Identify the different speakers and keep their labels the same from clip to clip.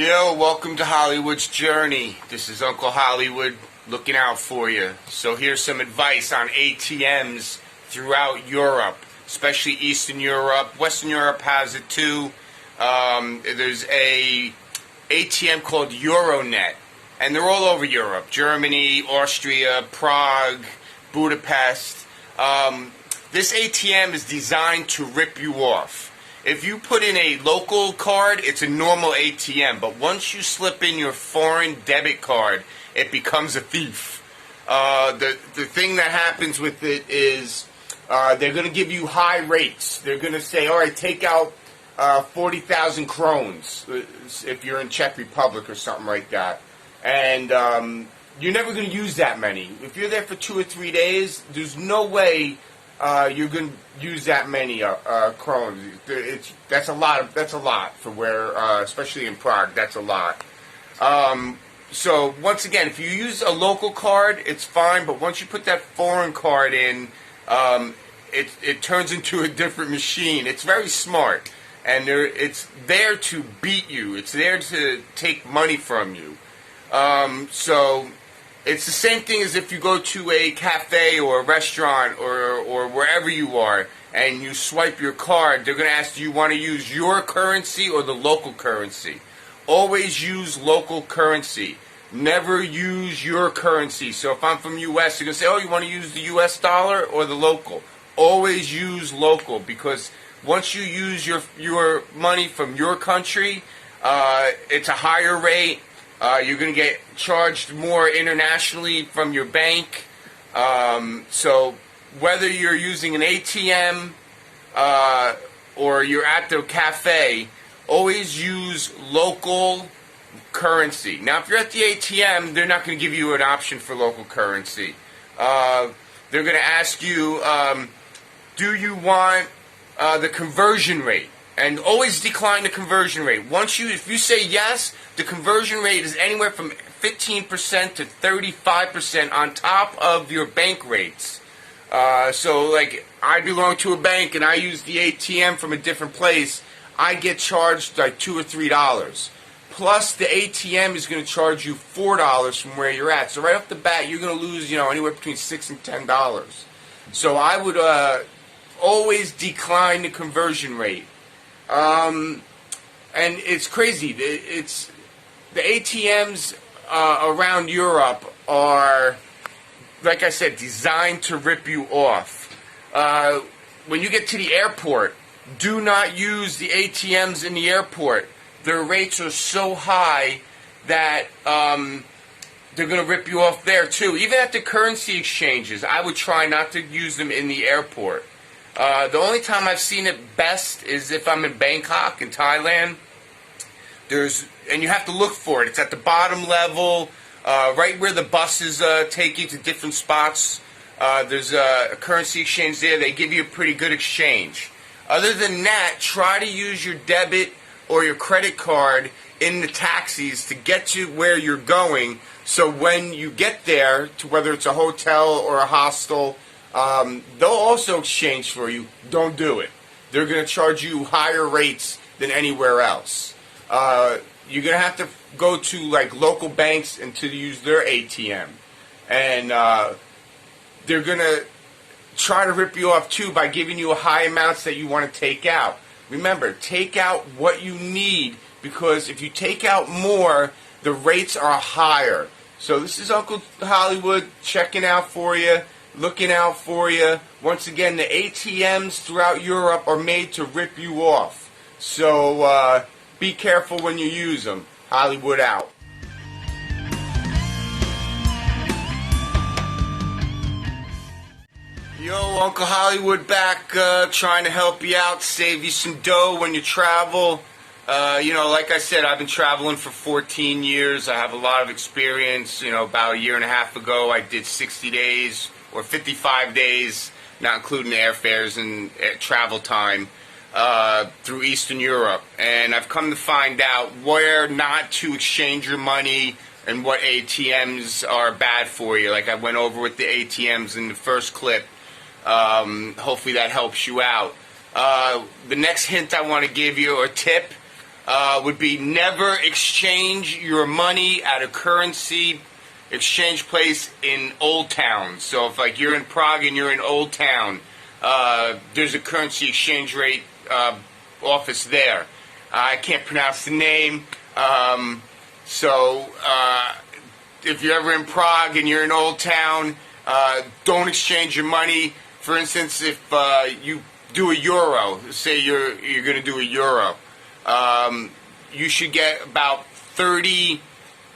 Speaker 1: Yo, welcome to Hollywood's Journey. This is Uncle Hollywood looking out for you. So here's some advice on ATMs throughout Europe, especially Eastern Europe. Western Europe has it too. There's a ATM called Euronet, and they're all over Europe. Germany, Austria, Prague, Budapest. This ATM is designed to rip you off. If you put in a local card, it's a normal ATM. But once you slip in your foreign debit card, it becomes a thief. The thing that happens with it is they're going to give you high rates. They're going to say, all right, take out 40,000 krones if you're in Czech Republic or something like that. And you're never going to use that many. If you're there for 2 or 3 days, there's no way you're going to use that many krones. That's a lot. That's a lot for where, especially in Prague. That's a lot. So once again, if you use a local card, it's fine. But once you put that foreign card in, it turns into a different machine. It's very smart, and it's there to beat you. It's there to take money from you. So it's the same thing as if you go to a cafe or a restaurant or wherever you are and you swipe your card. They're going to ask, do you want to use your currency or the local currency? Always use local currency. Never use your currency. So if I'm from U.S., they're going to say, oh, you want to use the U.S. dollar or the local? Always use local, because once you use your money from your country, it's a higher rate. You're going to get charged more internationally from your bank. So whether you're using an ATM or you're at the cafe, always use local currency. Now, if you're at the ATM, they're not going to give you an option for local currency. They're going to ask you, do you want the conversion rate? And always decline the conversion rate. If you say yes, the conversion rate is anywhere from 15% to 35% on top of your bank rates. So, like, I belong to a bank and I use the ATM from a different place. I get charged like $2 or $3. Plus, the ATM is going to charge you $4 from where you're at. So right off the bat, you're going to lose, anywhere between $6 and $10. So I would always decline the conversion rate. And it's crazy. The ATMs around Europe are, like I said, designed to rip you off. When you get to the airport, do not use the ATMs in the airport. Their rates are so high that they're going to rip you off there too. Even at the currency exchanges, I would try not to use them in the airport. The only time I've seen it best is if I'm in Bangkok, in Thailand. And you have to look for it. It's at the bottom level, right where the buses take you to different spots. There's a currency exchange there. They give you a pretty good exchange. Other than that, try to use your debit or your credit card in the taxis to get to where you're going. So when you get there, to whether it's a hotel or a hostel, they'll also exchange for you. Don't do it. They're going to charge you higher rates than anywhere else. You're going to have to go to like local banks and to use their ATM. And they're going to try to rip you off too by giving you high amounts that you want to take out. Remember, take out what you need, because if you take out more, the rates are higher. So this is Uncle Hollywood checking out for you. Looking out for you. Once again, the ATMs throughout Europe are made to rip you off. So be careful when you use them. Hollywood out. Yo, Uncle Hollywood back trying to help you out, save you some dough when you travel. Like I said, I've been traveling for 14 years. I have a lot of experience. About a year and a half ago, I did 60 days or 55 days, not including airfares and travel time, through Eastern Europe. And I've come to find out where not to exchange your money and what ATMs are bad for you. Like I went over with the ATMs in the first clip. Hopefully that helps you out. The next hint I want to give you, or tip, would be never exchange your money at a currency exchange place in Old Town. So if like you're in Prague and you're in Old Town, there's a currency exchange rate office there. I can't pronounce the name. So if you're ever in Prague and you're in Old Town, don't exchange your money. For instance, if you do a euro, say you're going to do a euro, you should get about 30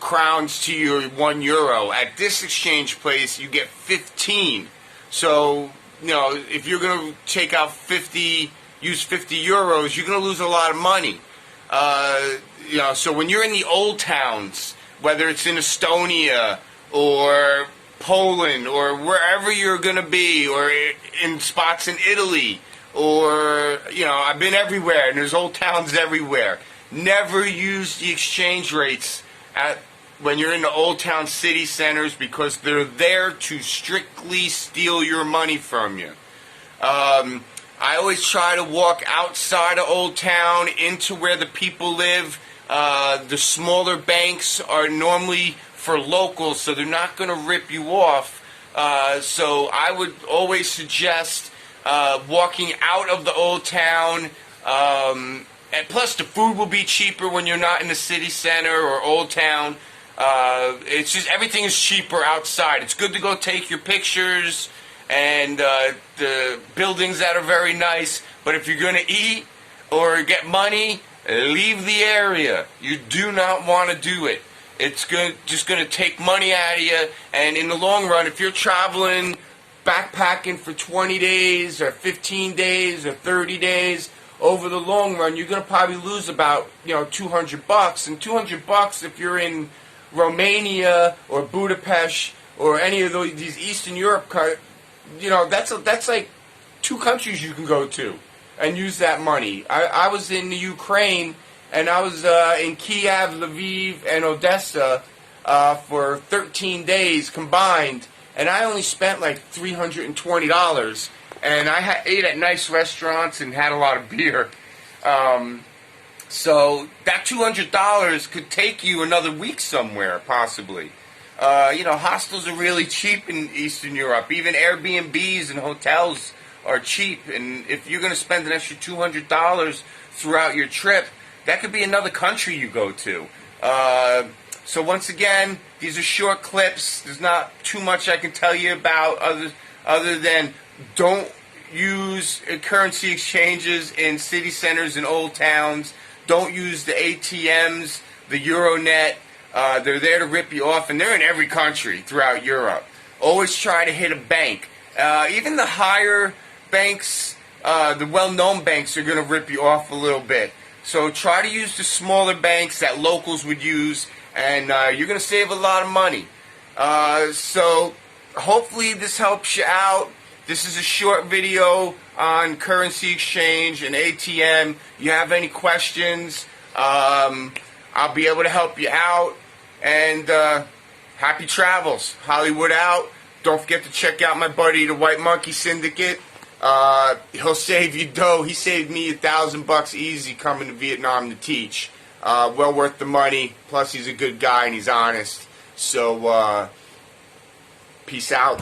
Speaker 1: crowns to your 1 euro. At this exchange place, you get 15. So, you know, if you're going to take out 50, use 50 euros, you're going to lose a lot of money. You know, so when you're in the old towns, whether it's in Estonia or Poland or wherever you're going to be, or in spots in Italy, or, you know, I've been everywhere, and there's old towns everywhere. Never use the exchange rates when you're in the old town city centers, because they're there to strictly steal your money from you. I always try to walk outside of Old Town into where the people live. The smaller banks are normally for locals, so they're not going to rip you off. So I would always suggest walking out of the Old Town. And plus, the food will be cheaper when you're not in the city center or Old Town. It's just everything is cheaper outside. It's good to go take your pictures and the buildings that are very nice. But if you're going to eat or get money, leave the area. You do not want to do it. It's just going to take money out of you. And in the long run, if you're traveling, backpacking for 20 days or 15 days or 30 days, over the long run, you're going to probably lose about, you know, $200. And $200 if you're in Romania or Budapest or any of these Eastern Europe, you know, that's like 2 countries you can go to and use that money. I was in the Ukraine, and I was in Kiev, Lviv, and Odessa for 13 days combined, and I only spent like $320, and I ate at nice restaurants and had a lot of beer. So that $200 could take you another week somewhere, possibly. You know, hostels are really cheap in Eastern Europe. Even Airbnbs and hotels are cheap. And if you're going to spend an extra $200 throughout your trip, that could be another country you go to. So once again, these are short clips. There's not too much I can tell you about other than don't use currency exchanges in city centers and old towns. Don't use the ATMs, the Euronet. They're there to rip you off, and they're in every country throughout Europe. Always try to hit a bank. Even the higher banks, the well-known banks, are going to rip you off a little bit. So try to use the smaller banks that locals would use, and you're going to save a lot of money. So hopefully this helps you out. This is a short video on currency exchange and ATM. You have any questions, I'll be able to help you out. And happy travels. Hollywood out. Don't forget to check out my buddy, the White Monkey Syndicate. He'll save you dough. He saved me $1,000 easy coming to Vietnam to teach. Well worth the money. Plus, he's a good guy and he's honest. So, peace out.